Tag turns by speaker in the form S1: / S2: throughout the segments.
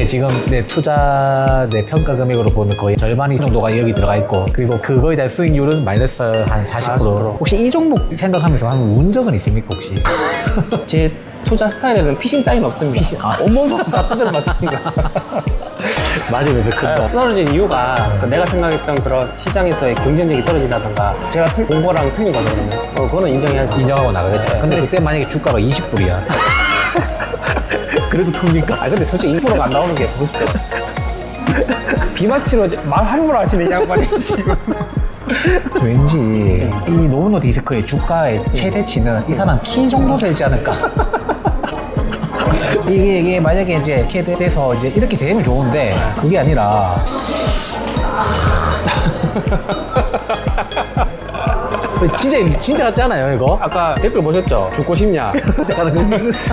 S1: 네, 지금 내 투자 내 평가 금액으로 보면 거의 절반 정도가 여기 들어가 있고, 그리고 그거에 대한 수익률은 마이너스 한 40%.
S2: 40%.
S1: 혹시 이 종목 생각하면서 한번 운 적은 있습니까 혹시?
S2: 제 투자 스타일에는 피싱 따위는 없습니다.
S1: 피싱,
S2: 온몸으로 다 두드려 맞습니다.
S1: 맞으면서 큰다.
S2: 떨어진 이유가 내가 생각했던 그런 시장에서의 경쟁력이 떨어진다던가 제가 본 거랑 틀린 거거든요. 그거는 인정해야죠.
S1: 인정하고 나가겠다. 근데 그때 만약에 주가가 20불이야. 그래도 톱니까?
S2: 아 근데 솔직히 1%가 안 나오는 게 보고 싶죠. 비마치로 말 함부로 하시는 양반이 지금.
S1: 왠지 이 노브노 디스크의 주가의 최대치는 이 사람 키 정도 되지 않을까? 이게 만약에 이제 이렇게 돼서 이제 이렇게 되면 좋은데 그게 아니라 진짜 같지 않아요 이거?
S2: 아까 댓글 보셨죠? 죽고 싶냐?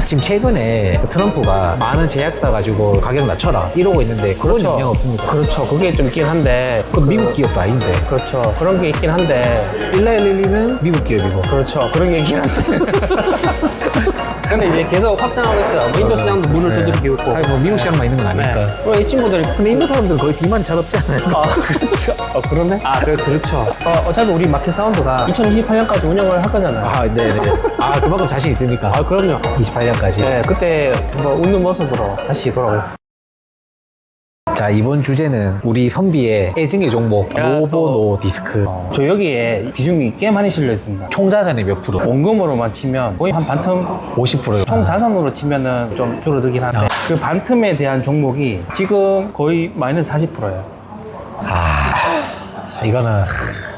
S1: 지금 최근에 트럼프가 많은 제약사 가지고 가격 낮춰라 이러고 있는데 그런
S2: 그렇죠.
S1: 영향 없습니까?
S2: 그렇죠. 그게 좀 있긴 한데.
S1: 그건 미국 기업도 아닌데.
S2: 그렇죠. 그런 게 있긴 한데.
S1: 1111는 미국 기업이고.
S2: 그렇죠. 그런 게 있긴 한데. 근데 이제 계속 확장하고 있어요. 인도 시장도 문을 두드리고 있고.
S1: 아니 뭐 미국 시장만 있는 건 아니니까.
S2: 네. 그리고 이 친구들이.
S1: 근데 인도 사람들은 거의 비만 잘 없지 않아요?
S2: 아, 그렇죠. 그러네? 아, 그렇죠. 어차피 우리 마켓 사운드가 2028년까지 운영을 할 거잖아요.
S1: 아, 네네. 아, 그만큼 자신 있습니까?
S2: 아, 그럼요.
S1: 28년까지.
S2: 네, 그때 뭐 웃는 모습으로 다시 돌아오고.
S1: 자, 이번 주제는 우리 선비의 애증의 종목,
S2: 야,
S1: 노보노 디스크.
S2: 저 여기에 비중이 꽤 많이 실려 있습니다.
S1: 총 자산의 몇 프로?
S2: 원금으로만 치면 거의 한 반틈,
S1: 50%요.
S2: 총 자산으로 치면은 좀 줄어들긴 한데 그 반틈에 대한 종목이 지금 거의 마이너스 40%예요.
S1: 이거는.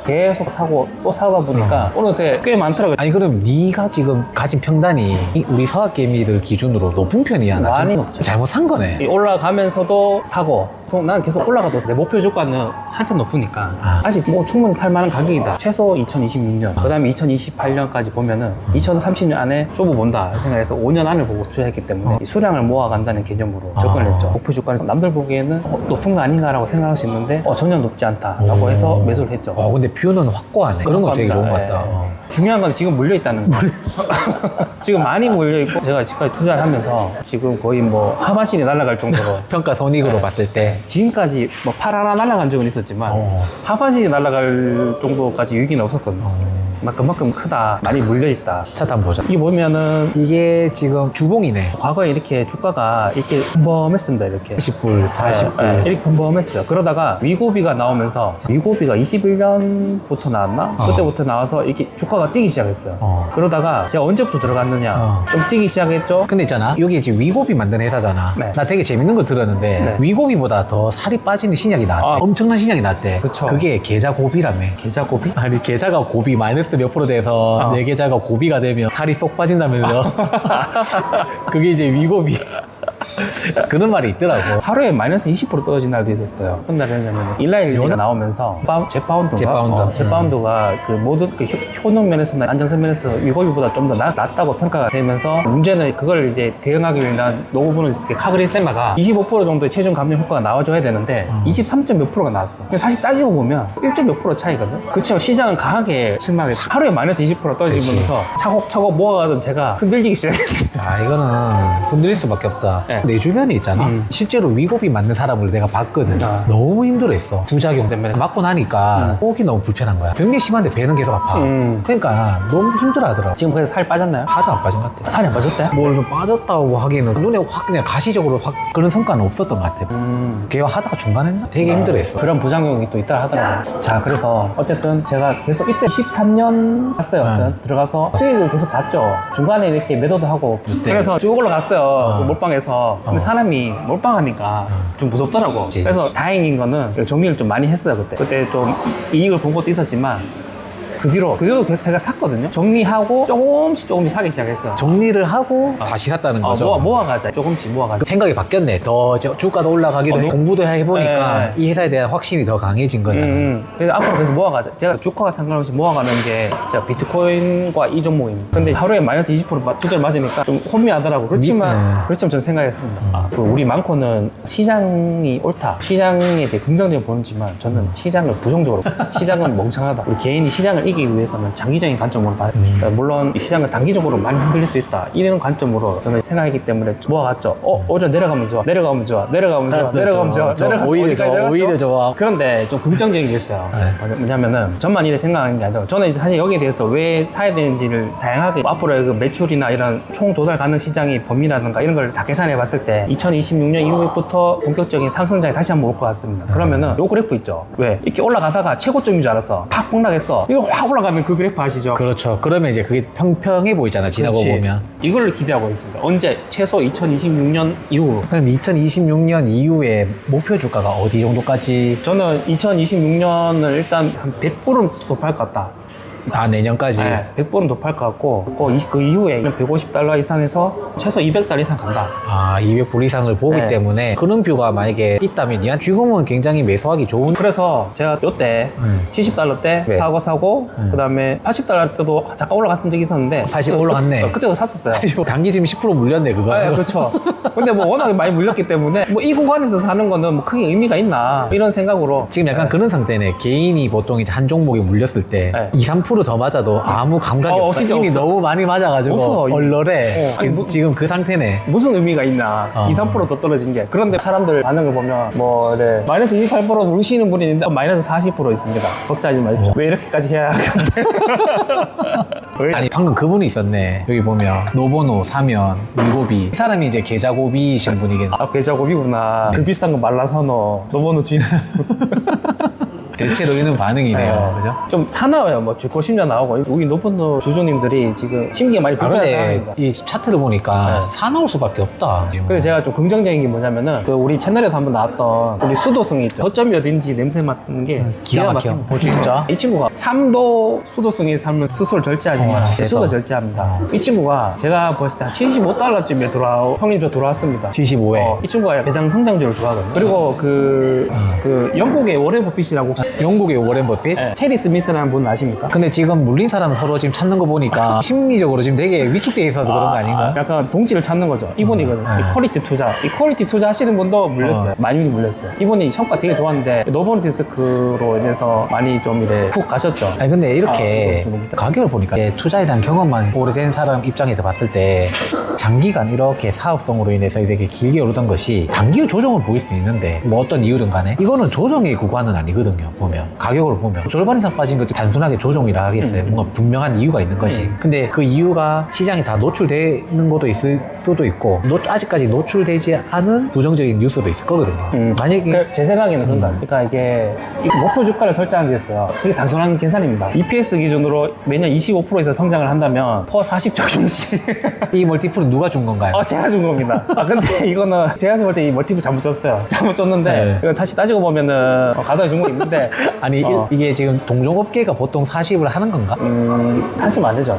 S2: 계속 사고 또 사다 보니까 어느새 꽤 많더라고요.
S1: 아니, 그럼 네가 지금 가진 평단이 우리 서학개미들 기준으로 높은 편이야?
S2: 많이 높죠.
S1: 잘못 산 거네.
S2: 올라가면서도 사고 난 계속 올라가도 내 목표 주가는 한참 높으니까 아직 뭐 충분히 살만한 가격이다. 최소 2026년 그 다음에 2028년까지 보면은 2030년 안에 쇼부 본다 생각해서 5년 안을 보고 투자했기 때문에 이 수량을 모아간다는 개념으로 접근을 했죠. 목표 주가는 남들 보기에는 높은 거 아닌가라고 생각할 수 있는데 전혀 높지 않다라고 해서 매수를 했죠.
S1: 근데 뷰는 확고하네. 그런 거 되게 좋은 것 같다.
S2: 중요한 건 지금 물려있다는 거. 지금 많이 물려있고 제가 지금까지 투자를 하면서 지금 거의 뭐 하반신이 날아갈 정도로
S1: 평가 손익으로 봤을 때.
S2: 지금까지 뭐 팔 하나 날아간 적은 있었지만 하반신이 날아갈 정도까지 위기는 없었거든요. 막 그만큼 크다, 많이 물려있다.
S1: 차트 한번 보자.
S2: 이게 보면은
S1: 이게 지금 주봉이네.
S2: 과거에 이렇게 주가가 이렇게 범범했습니다. 이렇게
S1: 10불, 40불.
S2: 네, 이렇게 범범했어요. 그러다가 위고비가 나오면서 위고비가 21년부터 나왔나? 그때부터 나와서 이렇게 주가가 뛰기 시작했어요. 그러다가 제가 언제부터 들어갔느냐? 좀 뛰기 시작했죠.
S1: 근데 있잖아, 여기 지금 위고비 만드는 회사잖아.
S2: 네.
S1: 나 되게 재밌는 거 들었는데
S2: 네.
S1: 위고비보다 더 살이 빠지는 신약이 나왔대. 엄청난 신약이 나왔대.
S2: 그쵸.
S1: 그게 계좌고비라며.
S2: 계좌고비?
S1: 아니, 계좌가 고비 마이너스 몇 프로 돼서 내 계좌가 고비가 되면 살이 쏙 빠진다면서. 그게 이제 위고비. 그런 말이 있더라고.
S2: 하루에 마이너스 20% 떨어진 날도 있었어요. 어떤 날이냐면 일라일리가 나오면서 제파운드가 제파운드가 그 모든 그 효능 면에서나 안전성 면에서 위고비보다 좀 더 낫다고 평가가 되면서 문제는 그걸 이제 대응하기 위한 노브노 디스크의 카그리세마가 25% 정도의 체중 감량 효과가 나와줘야 되는데 23. 몇 프로가 나왔어. 근데 사실 따지고 보면 1. 몇 프로 차이거든. 그렇죠. 시장은 강하게 실망했어. 하루에 마이너스 20% 떨어지면서 차곡차곡 모아가던 제가 흔들리기 시작했어요.
S1: 이거는 흔들릴 수밖에 없다.
S2: 네.
S1: 내 주변에 있잖아. 실제로 위고비 맞는 사람을 내가 봤거든. 너무 힘들어했어. 부작용 때문에. 맞고 나니까 속이 너무 불편한 거야. 병리 심한데 배는 계속 아파. 그러니까 너무 힘들어하더라고.
S2: 지금 그래서 살 빠졌나요?
S1: 살은 안 빠진 것 같아.
S2: 살이 안 빠졌대?
S1: 뭘 좀 빠졌다고 하기에는 눈에 확 그냥 가시적으로 확 그런 성과는 없었던 것 같아. 걔가 하다가 중간에 되게 힘들어했어.
S2: 그런 부작용이 또 있다 하더라고요. 자, 그래서 어쨌든 제가 계속 이때 13년 했어요. 들어가서 수익을 계속 봤죠. 중간에 이렇게 매도도 하고. 그래서 쭉 올라갔어요. 몰빵해서. 근데 사람이 몰빵하니까 좀 무섭더라고. 그래서 다행인 거는 정리를 좀 많이 했어요, 그때. 그때 좀 이익을 본 것도 있었지만 그 뒤로 계속 제가 샀거든요. 정리하고 조금씩 사기 시작했어요.
S1: 정리를 하고 다시 샀다는 거죠.
S2: 모아가자. 조금씩 모아가자.
S1: 생각이 바뀌었네. 더 주가도 올라가기도 해. 공부도 해보니까 이 회사에 대한 확신이 더 강해진 거잖아.
S2: 그래서 앞으로 그래서 모아가자. 제가 주가가 상관없이 모아가는 게 제가 비트코인과 이 종목입니다. 근데 하루에 마이너스 20% 두절 맞으니까 좀 혼미하더라고. 그렇지만 저는 생각했습니다. 우리 많고는 시장이 옳다. 시장에 대해 긍정적으로 보지만 저는 시장을 부정적으로 시장은 멍청하다. 우리 개인이 시장을 살리기 위해서는 장기적인 관점으로 봐야 그러니까 물론 이 시장을 단기적으로 많이 흔들릴 수 있다 이런 관점으로 저는 생각하기 때문에 모아갔죠. 오히려 내려가면 좋아, 내려가면 좋아, 내려가면 좋아, 내려가면 좋아, 내려가면
S1: 오히려 좋아, 오히려 좋아.
S2: 그런데 좀 긍정적인 게 있어요. 뭐냐면은 저만 이래 생각하는 게 아니라 저는 이제 사실 여기에 대해서 왜 사야 되는지를 다양하게 앞으로의 그 매출이나 이런 총 도달 가능 시장의 범위라든가 이런 걸 다 계산해 봤을 때 2026년 이후부터 본격적인 상승장이 다시 한번 올 것 같습니다. 그러면은 요 그래프 있죠. 왜 이렇게 올라가다가 최고점인 줄 알았어. 팍 폭락했어. 이거 확 올라가면 그 그래프 아시죠?
S1: 그렇죠. 그러면 이제 그게 평평해 보이잖아. 지나고
S2: 그렇지.
S1: 보면.
S2: 이걸 기대하고 있습니다. 언제? 최소 2026년 이후.
S1: 그럼 2026년 이후에 목표 주가가 어디 정도까지?
S2: 저는 2026년을 일단 한 100불은 도파할 것 같다.
S1: 다 내년까지.
S2: 네, 100불은 도파할 것 같고 그 이후에 $150 이상에서 최소 $200 이상 간다.
S1: 아, 200불 이상을 보기
S2: 네.
S1: 때문에 그런 뷰가 만약에 있다면 지금은 굉장히 매수하기 좋은.
S2: 그래서 제가 요때 $70 때
S1: 네.
S2: 사고 그 다음에 $80 때도 잠깐 올라갔던 적이 있었는데
S1: 80 올라갔네.
S2: 그때도 샀었어요.
S1: 단기 지금 10% 물렸네 그거.
S2: 네, 그렇죠. 근데 뭐 워낙에 많이 물렸기 때문에 뭐 이 구간에서 사는 거는 뭐 크게 의미가 있나 이런 생각으로
S1: 지금 약간 그런 상태네. 개인이 보통 이제 한 종목이 물렸을 때
S2: 네.
S1: 2~3% 더 맞아도 아무 감각이 없어.
S2: 진짜
S1: 이미
S2: 없어.
S1: 너무 많이 맞아가지고
S2: 없어.
S1: 얼얼해.
S2: 아니,
S1: 지금 그 상태네.
S2: 무슨 의미가 있나 2~3%더 떨어진 게. 그런데 사람들 반응을 보면 뭐 네, 마이너스 28% 누르시는 분이 있는데 마이너스 40% 있습니다. 걱정하지 마십시오. 왜 이렇게까지 해야
S1: 아니 방금 그분이 있었네. 여기 보면 노보노, 사면, 위고비. 이 사람이 이제 계좌고비이신 분이겠네.
S2: 아 계좌고비구나. 그 비싼 거 말라서너 너번호 주인
S1: 대체로 이런 반응이네요. 그죠?
S2: 좀 사나워요. 뭐 주거 심리가 나오고 여기 높은 주주님들이 지금 심기가 많이
S1: 아
S2: 불편한
S1: 근데
S2: 상황입니다.
S1: 이 차트를 보니까 사나울 수밖에 없다.
S2: 그래서 제가 좀 긍정적인 게 뭐냐면은 그 우리 채널에도 한번 나왔던 우리 수도승이 있죠. 저점이 어딘지 냄새 맡는 게
S1: 기가 막혀. 진짜?
S2: 이 친구가 3도 수도승에 살면 수소를 절제하지만 수도 절제합니다. 이 친구가 제가 봤을 때 한 $75쯤에 형님 저 들어왔습니다.
S1: 75회.
S2: 이 친구가 배당 성장주를 좋아하거든요. 그리고 그 영국의 워렌 버핏이라고 혹시
S1: 영국의 워렌 버핏?
S2: 테리 스미스라는 분 아십니까?
S1: 근데 지금 물린 사람 서로 지금 찾는 거 보니까 심리적으로 지금 되게 위축돼 있어서 그런 거 아닌가?
S2: 약간 동지를 찾는 거죠. 이분이거든요. 이 퀄리티 투자. 이 퀄리티 투자 하시는 분도 물렸어요. 많이 물렸어요. 이분이 성과 되게 좋았는데 노버너 디스크로 인해서 많이 좀 이래 푹 가셨죠.
S1: 아니 근데 이렇게
S2: 그렇죠.
S1: 가격을 보니까 투자에 대한 경험만 오래된 사람 입장에서 봤을 때 장기간 이렇게 사업성으로 인해서 이렇게 길게 오르던 것이 단기 조정을 보일 수 있는데 뭐 어떤 이유든 간에 이거는 조정의 구간은 아니거든요. 보면 가격을 보면 절반 이상 빠진 것도 단순하게 조정이라 하겠어요. 뭔가 분명한 이유가 있는 것이. 근데 그 이유가 시장에 다 노출되는 것도 있을 수도 있고 아직까지 노출되지 않은 부정적인 뉴스도 있을 거거든요. 만약에
S2: 제 생각에는 그런다. 그러니까 이게 목표 주가를 설정한 게 있어요. 되게 단순한 계산입니다. EPS 기준으로 매년 25% 이상 성장을 한다면 퍼 40 적용시.
S1: 이 멀티플은 누가 준 건가요?
S2: 제가 준 겁니다. 근데 이거는 제가 볼 때 이 멀티플 잘못 줬어요. 잘못 줬는데
S1: 네.
S2: 이거 다시 따지고 보면은 가다가 준 거 있는데
S1: 아니 이게 지금 동종업계가 보통 40을 하는 건가?
S2: 하시면 안 되죠.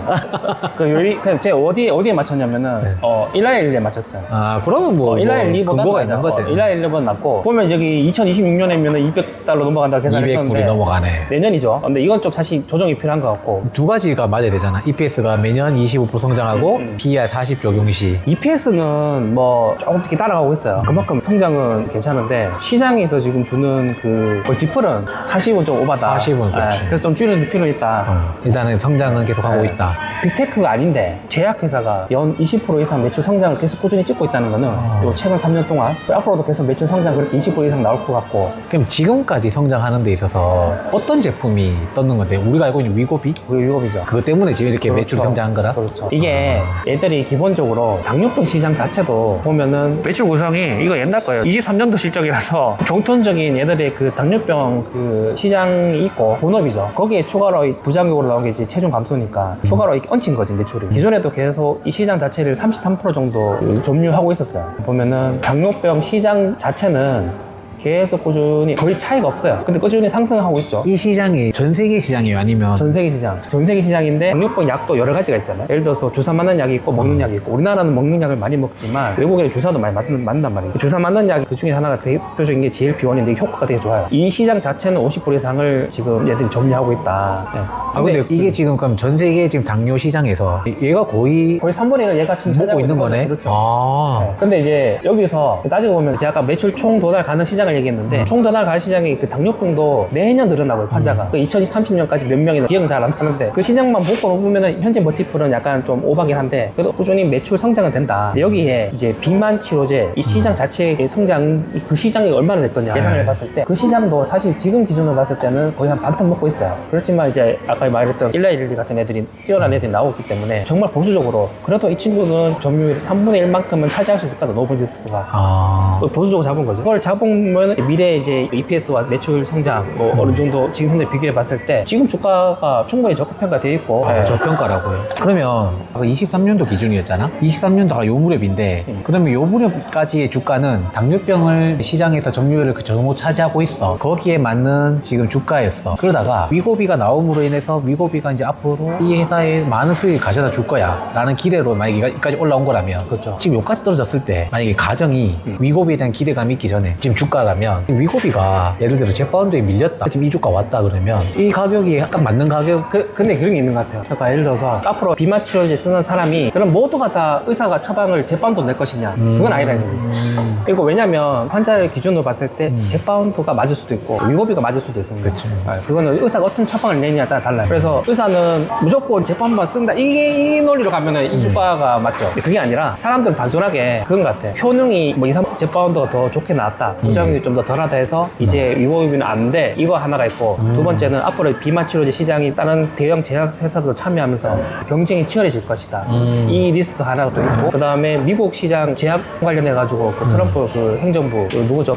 S2: 그냥 제가 어디에 맞췄냐면은 일라일리에 맞췄어요.
S1: 아 그러면 뭐 근거가 있는 거지.
S2: 일라일리보다 낫고 보면 저기 2026년에면 $200 넘어간다고 계산했었는데
S1: 200불이 넘어가네.
S2: 내년이죠. 근데 이건 좀 사실 조정이 필요한 것 같고
S1: 두 가지가 맞아야 되잖아. EPS가 매년 25% 성장하고 PER 40 적용 시.
S2: EPS는 뭐 조금 이렇게 따라가고 있어요. 그만큼 성장은 괜찮은데 시장에서 지금 주는 그 디플은 40은 좀 오바다.
S1: 40은 그렇지.
S2: 그래서 좀 줄이는 필요는 있다.
S1: 일단은 성장은 계속 하고 있다.
S2: 빅테크가 아닌데 제약회사가 연 20% 이상 매출 성장을 계속 꾸준히 찍고 있다는 거는 요 최근 3년 동안 앞으로도 계속 매출 성장 그렇게 20% 이상 나올 것 같고.
S1: 그럼 지금까지 성장하는 데 있어서 어떤 제품이 떴는 건데 우리가 알고 있는 위고비?
S2: 그게 위협이죠.
S1: 그것 때문에 지금 이렇게 매출이 성장한 거라?
S2: 그렇죠. 이게 얘들이 기본적으로 당뇨병 시장 자체도 보면은 매출 구성이 이거 옛날 거예요. 23년도 실적이라서 정통적인 얘들의 그 당뇨병 그 시장이 있고 본업이죠. 거기에 추가로 부작용으로 나온 게 이제 체중 감소니까 추가로 이렇게 얹힌 거지 매출이. 기존에도 계속 이 시장 자체를 33% 정도 점유하고 있었어요. 보면은 당뇨병 시장 자체는 계속 꾸준히 거의 차이가 없어요. 근데 꾸준히 상승하고 있죠.
S1: 이 시장이 전 세계 시장이에요? 아니면
S2: 전 세계 시장. 전 세계 시장인데 당뇨병 약도 여러 가지가 있잖아요. 예를 들어서 주사 맞는 약이 있고 먹는 약이 있고 우리나라는 먹는 약을 많이 먹지만 외국에는 주사도 많이 맞는단 말이에요. 주사 맞는 약 그 중에 하나가 대표적인 게 GLP-1인데 효과가 되게 좋아요. 이 시장 자체는 50% 이상을 지금 얘들이 점유하고 있다. 네.
S1: 근데 이게 지금 그럼 전 세계 지금 당뇨 시장에서 얘가 거의
S2: 3분의 1을 얘가 지금
S1: 먹고 있는 거네?
S2: 그렇죠.
S1: 아.
S2: 네. 근데 이제 여기서 따지고 보면 제가 아까 매출 총 도달 가능 시장 시장을 얘기했는데 총전화 가시장이 그 당뇨병도 매년 늘어나고 환자가 그 2030년까지 몇 명이나 기억은 잘 안 나는데 그 시장만 보면은 현재 머티플은 약간 좀 오바긴 한데 그래도 꾸준히 매출 성장은 된다. 여기에 이제 비만 치료제 이 시장 자체의 성장 그 시장이 얼마나 될 거냐 예상을 해봤을 때 그 시장도 사실 지금 기준으로 봤을 때는 거의 한 반틈 먹고 있어요. 그렇지만 이제 아까 말했던 111 같은 애들이 뛰어난 애들이 나오기 때문에 정말 보수적으로 그래도 이 친구는 점유율 3분의 1만큼은 차지할 수 있을 것 같다. 노블 디스크가 보수적으로 잡은 거죠. 그걸 잡으면 미래 이제 EPS와 매출 성장 뭐 어느 정도 지금 현재 비교해 봤을 때 지금 주가가 충분히 저가평가되어 있고
S1: 저평가라고요. 그러면 아까 23년도 기준이었잖아. 23년도가 요 무렵인데 그러면 요 무렵까지의 주가는 당뇨병을 시장에서 점유율을 전부 차지하고 있어. 거기에 맞는 지금 주가였어. 그러다가 위고비가 나옴으로 인해서 위고비가 이제 앞으로 이 회사에 많은 수익을 가져다 줄 거야 라는 기대로 만약에 여기까지 올라온 거라면
S2: 그렇죠.
S1: 지금 여기까지 떨어졌을 때 만약에 가정이 위고비에 대한 기대감이 있기 전에 지금 주가라면 위고비가 예를 들어 제파운드에 밀렸다. 지금 이 주가 왔다 그러면 이 가격이 딱 맞는 가격.
S2: 근데 그런 게 있는 것 같아요. 그러니까 예를 들어서 앞으로 비만 치료제 쓰는 사람이 그럼 모두가 다 의사가 처방을 제파운드 낼 것이냐 그건 아니라는 거지. 그리고 왜냐면 환자를 기준으로 봤을 때 제파운드가 맞을 수도 있고 위고비가 맞을 수도 있습니다.
S1: 그쵸.
S2: 그거는 의사가 어떤 처방을 내느냐에 따라 달라요. 그래서 의사는 무조건 제파운드만 쓴다 이 논리로 가면은 이 주가가 맞죠. 근데 그게 아니라 사람들은 단순하게 그런 것 같아. 효능이 뭐 2, 3 제파운드가 더 좋게 나왔다. 부작용이 좀 더 덜하다 해서 이제 위고비는 안 돼. 이거 하나가 있고 두 번째는 앞으로 비만 치료제 시장이 다른 대형 제약 회사도 참여하면서 경쟁이 치열해질 것이다. 이 리스크 하나가 또 있고 그 다음에 미국 시장 제약 관련해 가지고 그 트럼프 그 행정부 그 누구죠?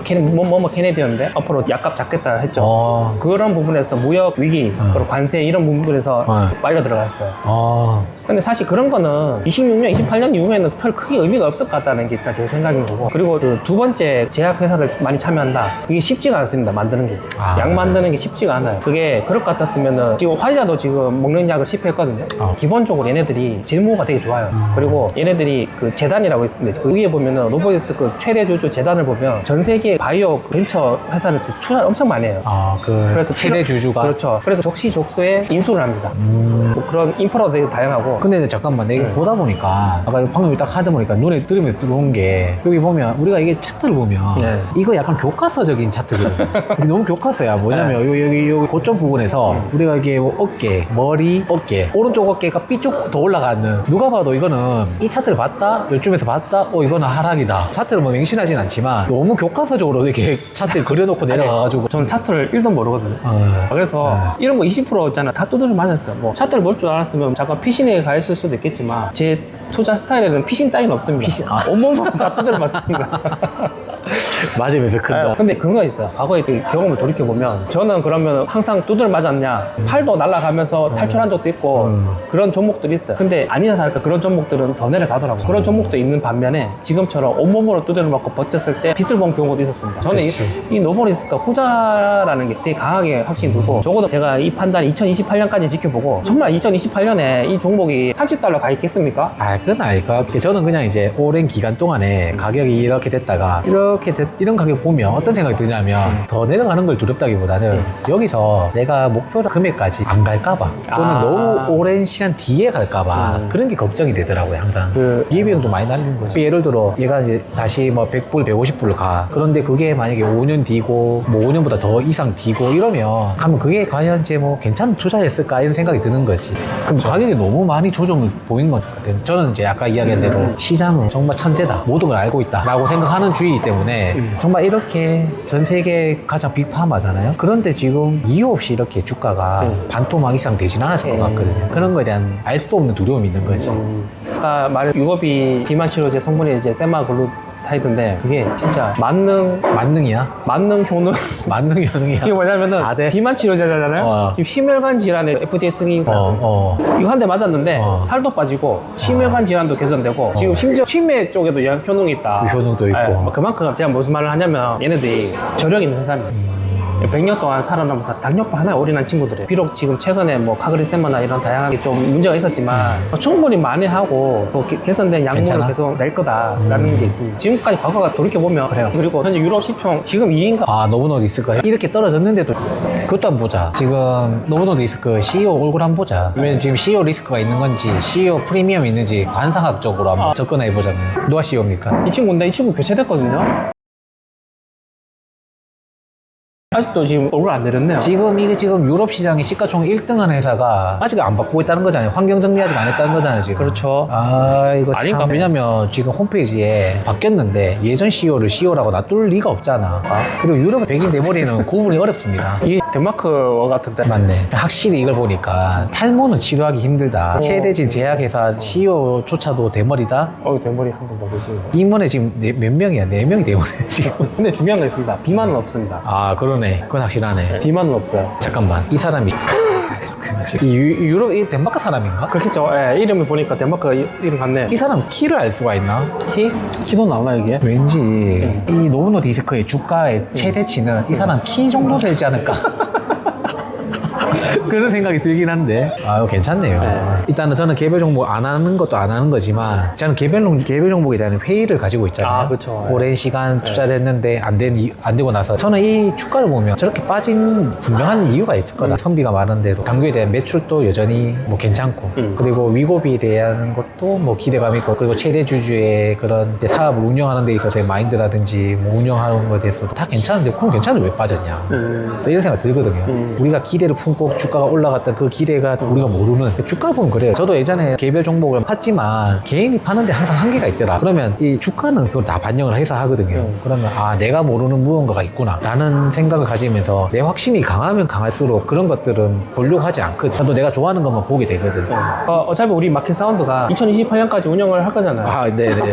S2: 케네디였는데 앞으로 약값 잡겠다 했죠. 그런 부분에서 무역 위기 그리고 관세 이런 부분에서 빨려 들어갔어요. 근데 사실 그런 거는 26년, 28년 이후에는 별 크게 의미가 없을 것 같다는 게 일단 제 생각인 거고 그리고 그 두 번째 제약 회사들 많이 참여한다. 그게 쉽지가 않습니다. 만드는 게. 약 만드는 게 쉽지가 않아요. 그게 그럴 것 같았으면은 지금 화이자도 지금 먹는 약을 실패했거든요. 기본적으로 얘네들이 재무가 되게 좋아요. 그리고 얘네들이 그 재단이라고 있는데 그 위에 보면은 노보디스 그 최대 주주 재단을 보면 전 세계 바이오 벤처 회사들 투자를 엄청 많이 해요.
S1: 그래서 최대 주주가
S2: 그렇죠. 그래서 적시적소에 인수를 합니다. 뭐 그런 인프라도 되게 다양하고.
S1: 근데 잠깐만 내가 보다 보니까 아까 방금 딱 하다 보니까 눈에 들으면서 들어온 게 여기 보면 우리가 이게 차트를 보면 이거 약간 교과서적인 차트거든. 이게 너무 교과서야. 뭐냐면 여기 고점 부분에서 우리가 이게 뭐 어깨, 머리, 어깨 오른쪽 어깨가 삐쭉 더 올라가는 누가 봐도 이거는 이 차트를 봤다? 요쯤에서 봤다? 이거는 하락이다. 차트를 뭐 맹신하진 않지만 너무 교과서적으로 이렇게 차트를 그려놓고 내려가가지고
S2: 저는 차트를 1도 모르거든요. 그래서 이런 거 20% 있잖아. 다 두드려 맞았어요. 뭐 차트를 볼 줄 알았으면 잠깐 피신에 가 있을 수도 있겠지만 제 투자 스타일에는 피신 따위는 없습니다. 온몸으로 다 두드려 맞습니다.
S1: 맞으면서 큰다.
S2: 근데 그거 있어요. 과거의 그 경험을 돌이켜보면 저는 그러면 항상 두드려 맞았냐 팔도 날아가면서 탈출한 적도 있고 그런 종목들이 있어요. 근데 아니나 다를까 그런 종목들은 더 내려가더라고요. 그런 종목도 있는 반면에 지금처럼 온몸으로 두드려 맞고 버텼을 때 빚을 본 경우도 있었습니다. 저는 이 노보리스크가 후자라는 게 되게 강하게 확신이 들고 적어도 제가 이 판단 2028년까지 지켜보고 정말 2028년에 이 종목이 30달러 가 있겠습니까?
S1: 그건 아닐까. 저는 그냥 이제 오랜 기간 동안에 가격이 이렇게 됐다가 이런 가격 보면 어떤 생각이 드냐면 더 내려가는 걸 두렵다기보다는 여기서 내가 목표 금액까지 안 갈까봐 또는 너무 오랜 시간 뒤에 갈까봐 그런 게 걱정이 되더라고요. 항상 기회비용도 많이 날리는 거죠. 예를 들어 얘가 이제 다시 뭐 100불 150불로 가. 그런데 그게 만약에 5년 뒤고 뭐 5년보다 더 이상 뒤고 이러면 가면 그게 과연 이제 뭐 괜찮은 투자였을까 이런 생각이 드는 거지. 그럼 가격이 너무 많이 조정을 보이는 것 같아요. 저는 이제 아까 이야기한 대로 시장은 정말 천재다, 모든 걸 알고 있다 라고 생각하는 주의이기 때문에 정말 이렇게 전 세계 가장 빅파마잖아요. 그런데 지금 이유 없이 이렇게 주가가 반토막 이상 되진 않았을 것 같거든요. 그런 거에 대한 알 수도 없는 두려움이 있는 거지.
S2: 아까 말한 유거비 비만 치료제 성분이 이제 세마글루타이드인데 그게 진짜
S1: 만능이야?
S2: 만능 효능
S1: 만능 효능이야.
S2: 이게 뭐냐면은 비만 치료제잖아요. 지금 심혈관 질환에 FDA 승인 이거 한 대 맞았는데 살도 빠지고 심혈관 질환도 개선되고 지금 심지어 치매 쪽에도 효능이 있다.
S1: 그 효능도 있고.
S2: 그만큼 제가 무슨 말을 하냐면 얘네들이 저력 있는 회사입니다. 100년 동안 살아남아서 당뇨병 하나에 올인한 친구들이에요. 비록 지금 최근에 뭐 카그리세마나 이런 다양하게 좀 문제가 있었지만 충분히 만회하고 또 개선된 약물을 계속 낼 거다라는 게 있습니다. 지금까지 과거가 돌이켜보면 그래요. 그리고 현재 유럽 시총 지금 2인가?
S1: 노보노 리스크 이렇게 떨어졌는데도 그것도 한번 보자. 지금 노보노 리스크 CEO 얼굴 한번 보자. 왜냐면 지금 CEO 리스크가 있는 건지 CEO 프리미엄이 있는지 관상학적으로 한번 접근해 보자면 누가 CEO입니까?
S2: 이 친구인데 이 친구 교체됐거든요. 아직도 지금 얼굴 안 내렸네요.
S1: 이게 지금 유럽 시장의 시가총 1등한 회사가 아직 안 바꾸고 있다는 거잖아요. 환경 정리 아직 안 했다는 거잖아요, 지금.
S2: 그렇죠.
S1: 아, 이거
S2: 아닌가?
S1: 참. 왜냐면 지금 홈페이지에 바뀌었는데 예전 CEO를 CEO라고 놔둘 리가 없잖아. 그리고 유럽의 백인 대머리는 구분이 어렵습니다.
S2: 이게 덴마크 같은데.
S1: 맞네. 확실히 이걸 보니까 탈모는 치료하기 힘들다. 최대집 제약회사 CEO조차도 대머리다.
S2: 대머리 한 분 더 계시네요.
S1: 임원에 지금 몇 명이야? 4명이 대머리네, 지금.
S2: 근데 중요한 거 있습니다. 비만은 없습니다.
S1: 아, 그러네. 그건 확실하네.
S2: 비만은 없어요.
S1: 잠깐만. 이 사람이. 유럽, 이 덴마크 사람인가?
S2: 그렇겠죠. 예, 이름을 보니까 덴마크 이름 같네요.
S1: 이 사람 키를 알 수가 있나?
S2: 키도 나오나 이게?
S1: 왠지 이 노브노 디스크의 주가의 최대치는 이 사람 키 정도 되지 않을까? 그런 생각이 들긴 한데 이거 괜찮네요.
S2: 네.
S1: 일단은 저는 개별 종목 안 하는 것도 안 하는 거지만 저는 개별 종목에 대한 회의를 가지고 있잖아요.
S2: 그렇죠.
S1: 오랜 시간 투자를 했는데 안 되고 나서 저는 이 주가를 보면 저렇게 빠진 분명한 이유가 있을 거다. 선비가 많은데도 당구에 대한 매출도 여전히 뭐 괜찮고 그리고 위고비에 대한 것도 뭐 기대감 있고 그리고 최대 주주의 그런 이제 사업을 운영하는 데 있어서의 마인드라든지 뭐 운영하는 것에 대해서도 다 괜찮은데 그럼 괜찮은데 왜 빠졌냐 이런 생각 들거든요. 우리가 기대를 품고 주가가 올라갔던 그 기대가 우리가 모르는 주가를 보면 그래요. 저도 예전에 개별 종목을 팠지만 개인이 파는데 항상 한계가 있더라. 그러면 이 주가는 그걸 다 반영을 해서 하거든요. 그러면 내가 모르는 무언가가 있구나 라는 생각을 가지면서 내 확신이 강하면 강할수록 그런 것들은 보려고 하지 않거든. 저도 내가 좋아하는 것만 보게 되거든.
S2: 어차피 우리 마켓 사운드가 2028년까지 운영을 할 거잖아요.
S1: 네네.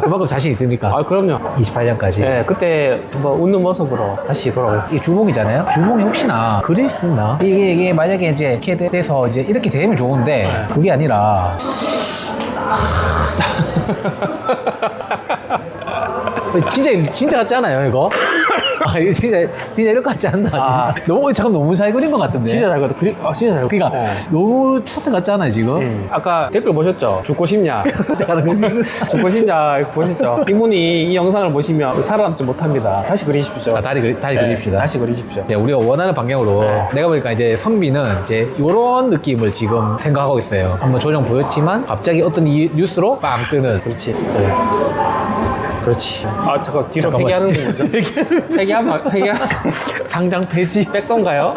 S1: 그만큼 자신 있습니까?
S2: 그럼요.
S1: 28년까지.
S2: 네, 그때 뭐 웃는 모습으로 다시 돌아오겠습니다.
S1: 이 주봉이잖아요. 주봉이 혹시나 글이 쓰나? 이게 만약에 이제 이렇게 돼서 이제 이렇게 되면 좋은데 그게 아니라 진짜 같지 않아요, 이거? 이거 진짜 이럴 것 같지 않나? 너무 잘 그린 것 같은데.
S2: 진짜 잘 그렸다. 진짜 잘 그렸다.
S1: 그러니까 너무 차트 같지 않아요, 지금?
S2: 아까 댓글 보셨죠? 죽고 싶냐? 죽고 싶냐? 보셨죠? 이분이 이 영상을 보시면 살아남지 못합니다. 다시 그리십시오.
S1: 다시 그립시다.
S2: 다시 그리십시오.
S1: 네, 우리가 원하는 방향으로 내가 보니까 이제 선비는 이제 이런 느낌을 지금 생각하고 있어요. 한번 조정 보였지만 갑자기 어떤 이 뉴스로 빵 뜨는.
S2: 그렇지. 그렇지. 잠깐 뒤로
S1: 잠깐만.
S2: 회개하는 거죠? 회개
S1: 상장 폐지.
S2: 백도인가요?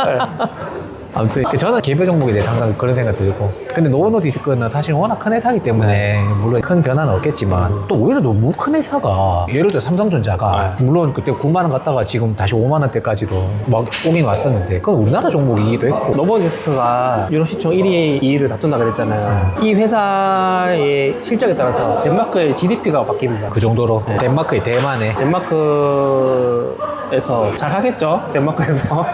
S1: 아무튼 저는 개별 종목에 대해서 항상 그런 생각 들고 근데 노브노 디스크는 사실 워낙 큰 회사이기 때문에 물론 큰 변화는 없겠지만 또 오히려 너무 큰 회사가 예를 들어 삼성전자가 물론 그때 9만 원 갔다가 지금 다시 5만 원대까지도 막 오긴 왔었는데 그건 우리나라 종목이기도 했고
S2: 노브노 디스크가 유럽 시총 1위, 2위를 다툰다 그랬잖아요. 이 회사의 실적에 따라서 덴마크의 GDP가 바뀝니다.
S1: 그 정도로 덴마크의 대만에
S2: 덴마크에서 잘 하겠죠? 덴마크에서.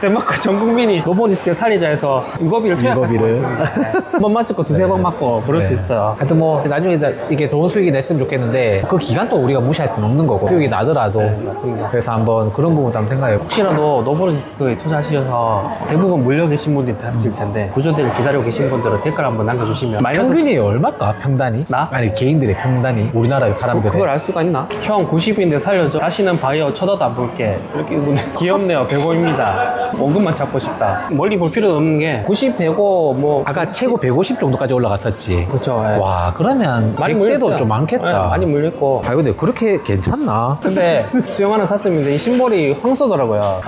S2: 덴마크 전 국민이 노브노 디스크 살리자해서 유거비를 투약할 수가 있습니다. 한번 맞을 거 두세 번 맞고 그럴 수 있어요.
S1: 하여튼 뭐 나중에 이게 좋은 수익이 냈으면 좋겠는데 그 기간도 우리가 무시할 수는 없는 거고 수익이 나더라도
S2: 맞습니다.
S1: 그래서 한번 그런 부분도 한번 생각해
S2: 혹시라도 노브노 디스크에 투자하셔서 대부분 물려 계신 분들이 있을 텐데 구조대를 기다리고 계신 분들은 댓글 한번 남겨주시면
S1: 평균이 얼마일까? 평단이?
S2: 나?
S1: 아니 개인들의 평단이 우리나라의 사람들의
S2: 그걸 알 수가 있나? 형 90인데 살려줘. 다시는 바이오 쳐다도 안 볼게. 이렇게 귀엽네요. 105입니다. 원금만 잡고 싶다. 멀리 볼 필요도 없는 게 90, 105 뭐
S1: 아까 최고 150 정도까지 올라갔었지.
S2: 그렇죠.
S1: 와 그러면
S2: 많이
S1: 100대도
S2: 물렸어요.
S1: 좀 많겠다.
S2: 많이 물렸고.
S1: 근데 그렇게 괜찮나?
S2: 근데 수영 하나 샀으면 이 심볼이 황소더라고요.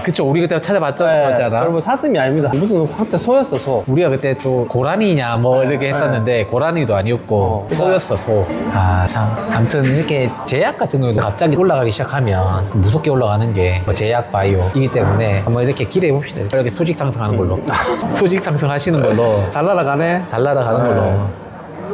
S1: 그쵸. 우리 그때 찾아봤잖아.
S2: 여러분 사슴이 아닙니다. 무슨 한때 소였어 소.
S1: 우리가 그때 또 고라니냐 뭐 이렇게 했었는데 고라니도 아니었고 소였어 소. 참. 아무튼 이렇게 제약 같은 경우도 갑자기 올라가기 시작하면 무섭게 올라가는 게 뭐 제약 바이오이기 때문에 한번 이렇게 기대해 봅시다. 이렇게 수직 상승하는 걸로. 수직 상승하시는 걸로.
S2: 잘 날아가네.
S1: 잘 날아가는 걸로.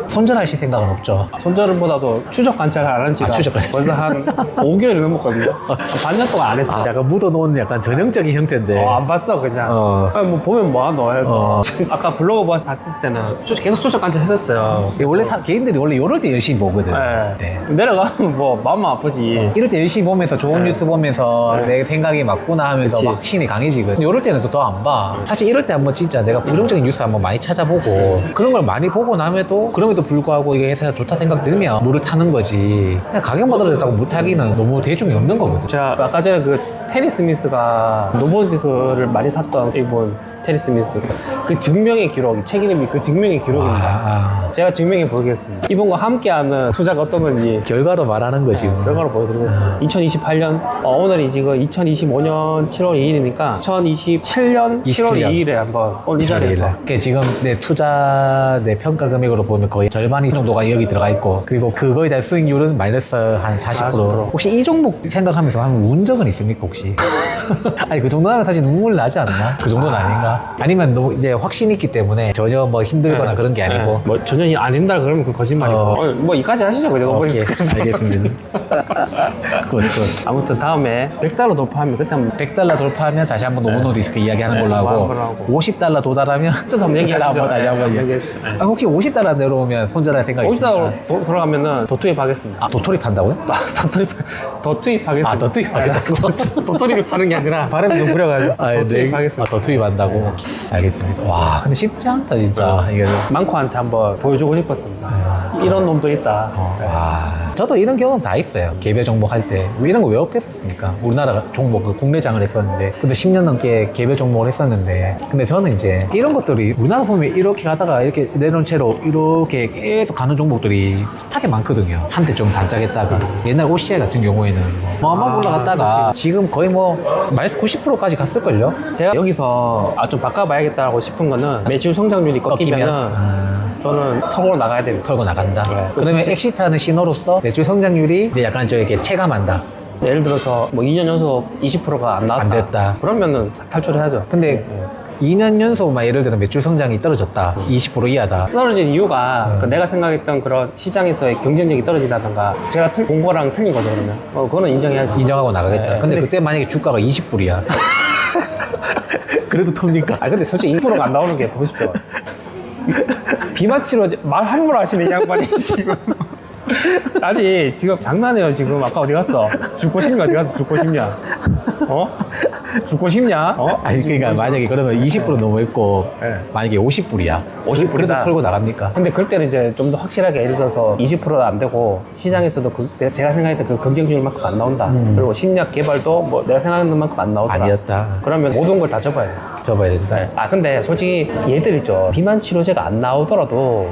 S1: 손절하실 생각은 없죠?
S2: 손절보다도 추적 관찰을 안 한 지가
S1: 추적 관찰.
S2: 벌써 한 5개월이 넘었거든요. 반년 동안 안 했어요.
S1: 약간 묻어놓은 약간 전형적인 형태인데.
S2: 안 봤어 그냥. 뭐 보면 뭐하노 해서. 아까 블로그 봤을 때는 계속 추적 관찰 했었어요.
S1: 원래 개인들이 원래 이럴 때 열심히 보거든.
S2: 네. 내려가면 뭐 마음은 아프지.
S1: 이럴 때 열심히 보면서 좋은 뉴스 보면서 내 생각이 맞구나 하면서
S2: 그치.
S1: 확신이 강해지거든. 이럴 때는 더 안 봐. 사실 이럴 때 한번 진짜 내가 부정적인 뉴스 한번 많이 찾아보고 그런 걸 많이 보고 나면도 그럼에도 불구하고 이게 회사가 좋다 생각 들면 물을 타는 거지. 그냥 가격만 떨어졌다고 물 타기는 너무 대중이 없는 거거든.
S2: 제가 아까 전에 그 테리 스미스가 노브노 디스크를 많이 샀던 일본 테리 스미스. 그 증명의 기록, 책 이름이 그 증명의 기록입니다. 제가 증명해 보겠습니다. 이분과 함께하는 투자가 어떤 건지
S1: 결과로 말하는 거지.
S2: 결과로 보여드리겠습니다. 2028년, 오늘이 지금 2025년 7월 2일이니까 2027년 7월 2일에 한번 오늘 이 자리에서.
S1: 그러니까 지금 내 투자, 내 평가 금액으로 보면 거의 절반이 정도가 여기 들어가 있고, 그리고 그거에 대한 수익률은 마이너스 한 40%.
S2: 40%.
S1: 혹시 이 종목 생각하면서 한번 운 적은 있습니까, 혹시? 아니, 그 정도는 사실 눈물 나지 않나? 그 정도는 아닌가? 아니면 너무 이제 확신이 있기 때문에 전혀 뭐 힘들거나 그런 게 아니고.
S2: 뭐 전혀 안 된다 그러면 그 거짓말이고. 뭐 이까지 하시죠. 그냥
S1: 오케이, 알겠습니다. 굿.
S2: 아무튼 다음에 $100 돌파하면 그때 한번
S1: $100 돌파하면 다시 한번 노노 리스크 이야기하는 걸로 하고, $50 도달하면
S2: 또 한번 얘기하죠.
S1: 다시 한번
S2: 얘기하시죠.
S1: 혹시 $50 내려오면 손절할 생각이 있습니까?
S2: $50 돌아가면은 더 투입하겠습니다.
S1: 아, 도토리판다고요?
S2: 더 투입하겠습니다.
S1: 아, 더 투입하겠다고?
S2: 도토리를 파는 게 아니라 발음이 좀 구려가지고 더 투입하겠습니다.
S1: 더 투입한다고? 알겠습니다. 와, 근데 쉽지 않다, 진짜. 이게.
S2: 망코한테 한번 보여주고 싶었습니다. 이런 놈도 있다.
S1: 와. 저도 이런 경험 다 있어요. 개별 종목 할 때. 뭐 이런 거 왜 없겠습니까? 우리나라 종목, 그 국내장을 했었는데. 근데 10년 넘게 개별 종목을 했었는데. 근데 저는 이제 이런 것들이 우리나라 보면 이렇게 가다가 이렇게 내놓은 채로 이렇게 계속 가는 종목들이 숱하게 많거든요. 한때 좀 반짝했다가. 옛날 OCI 같은 경우에는 막 올라갔다가
S2: 그렇지.
S1: 지금 거의 뭐 마이너스 90%까지 갔을걸요?
S2: 제가 여기서 좀 바꿔봐야겠다고 싶은 거는 매출 성장률이 꺾이면은 저는 턱으로 나가야 됩니다.
S1: 털고 나간다.
S2: 네.
S1: 그러면 엑시트하는 신호로서 매출 성장률이 이제 약간 좀 이렇게 체감한다.
S2: 예를 들어서 뭐 2년 연속 20%가 안 나왔다.
S1: 안 됐다.
S2: 그러면은 탈출해야죠.
S1: 근데 2년 연속 막 예를 들어 매출 성장이 떨어졌다. 20% 이하다.
S2: 떨어진 이유가 그 내가 생각했던 그런 시장에서의 경쟁력이 떨어진다던가 제가 본 거랑 틀린 거죠 그러면. 그거는 인정해야지.
S1: 인정하고 나가겠다.
S2: 네.
S1: 근데 그때 만약에 주가가 20불이야. 그래도 톱니까?
S2: 근데 솔직히 1%가 안 나오는 게 보고 싶죠. 비마치로 말 함부로 하시는 이 양반이 지금. 아니 지금 장난해요 지금. 아까 어디 갔어? 죽고 싶냐? 어디 갔어? 죽고 싶냐? 죽고 싶냐?
S1: 아니 그러니까 만약에 그러면 20% 넘어있고
S2: 네.
S1: 만약에 50불이야.
S2: 50불
S1: 그래도
S2: 이다.
S1: 털고 나갑니까?
S2: 근데 그럴 때는 이제 좀 더 확실하게 예를 들어서 20%가 안 되고 시장에서도 제가 생각했던 그 경쟁률만큼 안 나온다. 그리고 신약 개발도 뭐 내가 생각했던 만큼 안 나오더라.
S1: 아니었다.
S2: 그러면 모든 걸 다 접어야 돼.
S1: 접어야 된다.
S2: 근데 솔직히 얘들 있죠. 비만 치료제가 안 나오더라도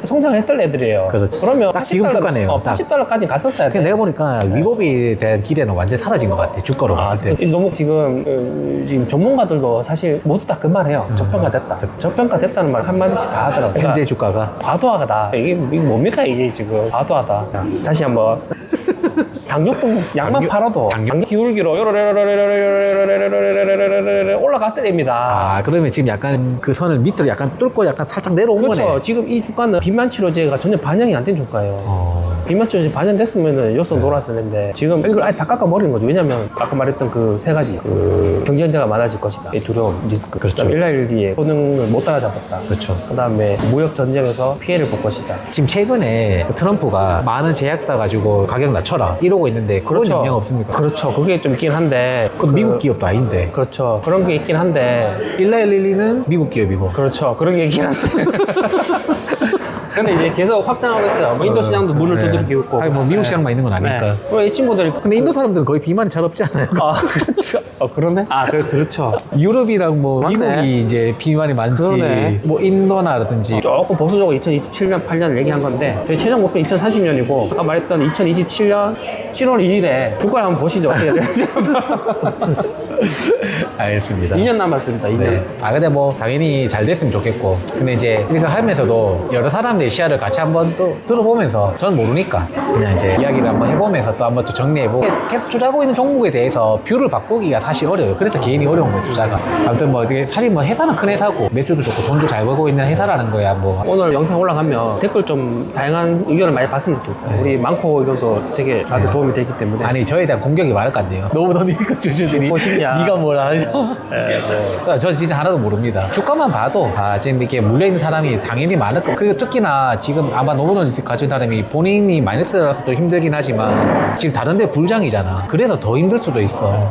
S2: 성장했을 애들이에요.
S1: 그렇죠.
S2: 그러면
S1: 딱 지금 주가네요. 딱.
S2: $80까지 갔었어야 돼.
S1: 그냥 내가 보니까 위고비에 대한 기대는 완전히 사라진 것 같아. 주가로 봤을 때.
S2: 너무 지금 전문가들도 사실 모두 다 그 말해요. 저평가됐다. 저평가됐다는 말 한마디씩 다 하더라고요.
S1: 현재 주가가.
S2: 과도하다. 이게 뭡니까 이게 지금 과도하다. 다시 한번 당뇨병 약만 팔아도 당뇨 기울기로 올라갔을 때입니다.
S1: 그러면 지금 약간 그 선을 밑으로 약간 뚫고 약간 살짝 내려온
S2: 그렇죠.
S1: 거네.
S2: 지금 이 주가는 비만 치료제가 전혀 반영이 안 된 주가예요. 비만 치료제 반영됐으면은 여기서 놀았을 텐데 지금 이걸 아예 다 깎아버리는 거죠. 왜냐면 아까 말했던 그 세 가지 경쟁자가 많아질 것이다. 이 두려움, 리스크.
S1: 그렇죠.
S2: 112의 효능을 못 따라잡았다.
S1: 그렇죠.
S2: 그다음에 무역 전쟁에서 피해를 볼 것이다.
S1: 지금 최근에 트럼프가 많은 제약사 가지고 가격 낮춰라 이러고 있는데 그건 영향 없습니까?
S2: 그렇죠. 그게 좀 있긴 한데
S1: 그건 미국 기업도 아닌데.
S2: 그렇죠. 그런 게 있긴 한데
S1: 1111는 미국 기업이고.
S2: 그렇죠. 그런 게 있긴 한데 근데 이제 계속 확장하고 있어요. 뭐 인도 시장도 문을 두드리고 있고.
S1: 아니 뭐 미국 시장만 있는 건 아니니까.
S2: 네. 이 친구들이
S1: 근데 인도 사람들은 거의 비만이 잘 없지 않아요?
S2: 그렇죠. 그러네. 그렇죠.
S1: 유럽이랑 뭐
S2: 맞네.
S1: 미국이 이제 비만이 많지.
S2: 그러네.
S1: 뭐 인도나라든지.
S2: 조금 보수적으로 2027년, 8년 얘기한 건데 저희 최종 목표 2030년이고 아까 말했던 2027년 7월 2일에 주가를 한번 보시죠. 어떻게 되는지.
S1: 알겠습니다.
S2: 2년 남았습니다. 2년.
S1: 네. 근데 뭐 당연히 잘 됐으면 좋겠고. 근데 이제 이렇게 하면서도 여러 사람들의 시야를 같이 한번 또 들어보면서 저는 모르니까 그냥 이제 이야기를 한번 해보면서 또 한번 또 정리해보고 계속 투자하고 있는 종목에 대해서 뷰를 바꾸기가 사실 어려워요. 그래서 개인이 어려운 거예요, 투자가. 아무튼 뭐 되게 사실 뭐 회사는 큰 회사고 매출도 좋고 돈도 잘 벌고 있는 회사라는 거야 뭐.
S2: 오늘 영상 올라가면 댓글 좀 다양한 의견을 많이 봤으면 좋겠어요. 우리 많고 의견도 되게 저한테 도움이 되기 때문에.
S1: 아니 저에 대한 공격이 많을 것 같네요. 너무 너니까 주주들이
S2: 죽고 싶냐.
S1: 네가 뭐라 하냐. 그러니까 저 진짜 하나도 모릅니다. 주가만 봐도 지금 이렇게 물려있는 사람이 당연히 많을 거고 그리고 특히나 지금 아마 노무돈 가진 사람이 본인이 마이너스라서 또 힘들긴 하지만 지금 다른 데 불장이잖아. 그래서 더 힘들 수도 있어.